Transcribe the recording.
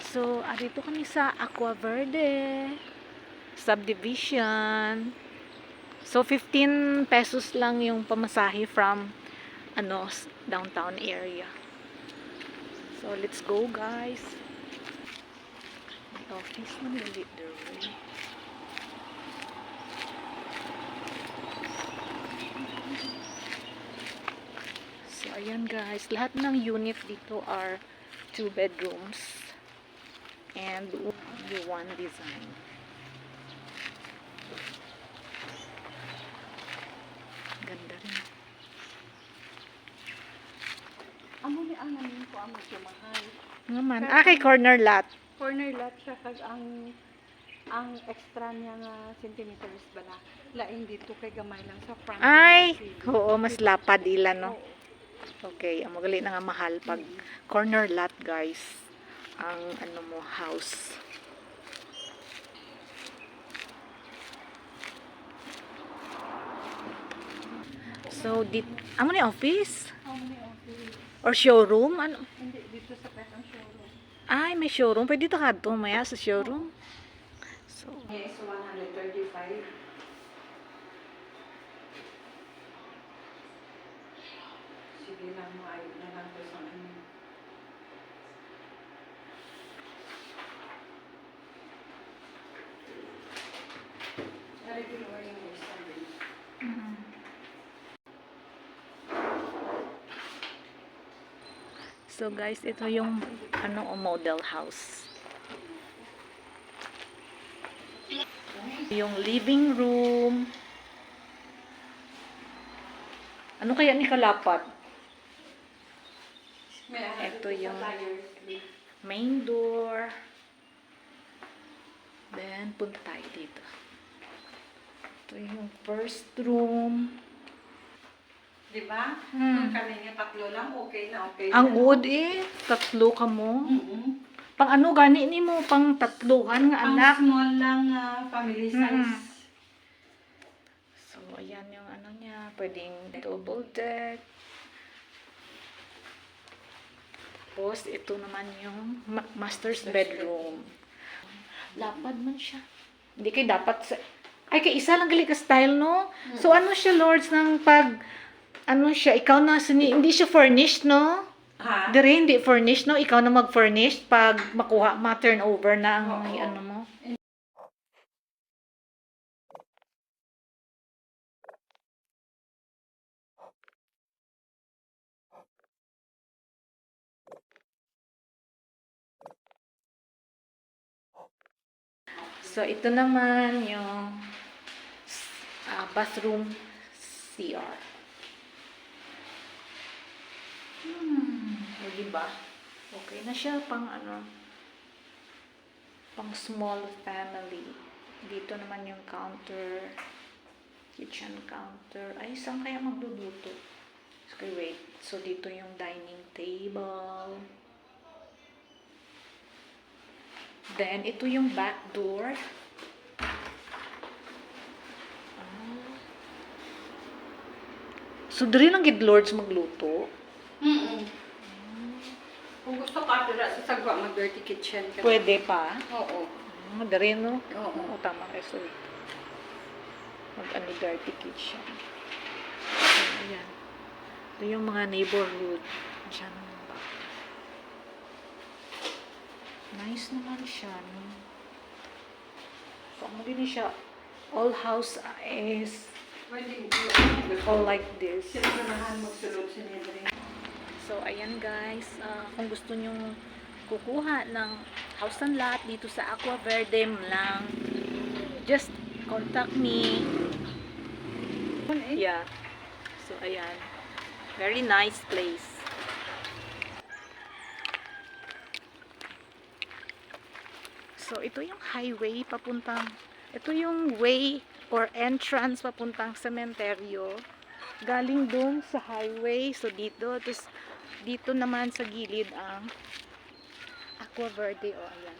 So, arito kami sa Aqua Verde subdivision. So, 15 pesos lang yung pamasahe from downtown area. So, let's go guys. May office na mali doon. So, ayan guys. Lahat ng unit dito are 2 bedrooms. And one design. Ganda rin. Amo ni ang namin ko ang magmahal. Naman. Kay corner lot. Corner lot siya kag ang extra niya nga centimeters bala. Lain dito kay gamay lang sa front. Ay, oo, mas lapad ilan, no? Okay, ang magali na nga mahal pag corner lot, guys. Ang house. So, amo ni office? Or showroom? Ano? Hindi, dito sa petang showroom. Ay, may showroom. Pwede dito ka doon maya sa showroom. So, Yes, 135. Sige lang mo, ayun na lang ko sa ano. Regular yung standard. so guys, ito yung model house. Yung living room. Ano kaya ni kalapat? Ito yung main door. Then, punta tayo dito. Ito yung first room. Diba? Yung kanina tatlo lang, okay na, okay Ang na. good tatlo ka mo. Pang gani ni mo, pang tatluhan nga Ang anak. small lang family size. So, ayan yung niya. Pwedeng double deck. Tapos, ito naman yung master's bedroom. Lapad man siya. Hindi kayo dapat ay, kay isa lang gali ka style, no? So, siya, lords, ng pag, siya, ikaw na, hindi siya furnished, no? Ha? Dire, hindi furnished, no? Ikaw na mag-furnished pag makuha, ma-turn over na ang mo. So, ito naman yung bathroom CR. O, diba? Okay na siya pang pang small family. Dito naman yung counter, kitchen counter. Ay, saan kaya magluluto? Okay, wait. So, dito yung dining table. Then, ito yung back door. So, diri lang gid lords magluto. Kung gusto ka, sa sagwa, mag-dirty kitchen ka. Pwede pa. Oo. Diri, no? Oo. Tama kayo. So, dirty kitchen. So, ayan. Ito yung mga neighborhood. Diyan. Nice naman siya, no? So, din siya. All house is all like this. So, ayan guys. Kung gusto nyong kukuha ng house and lot dito sa Aqua Verde lang, just contact me. Yeah. So, ayan. Very nice place. So, ito yung highway papuntang, ito yung way or entrance papuntang sementeryo. Galing doon sa highway. So, dito. Tapos, dito naman sa gilid ang Aqua Verde. O, ayan.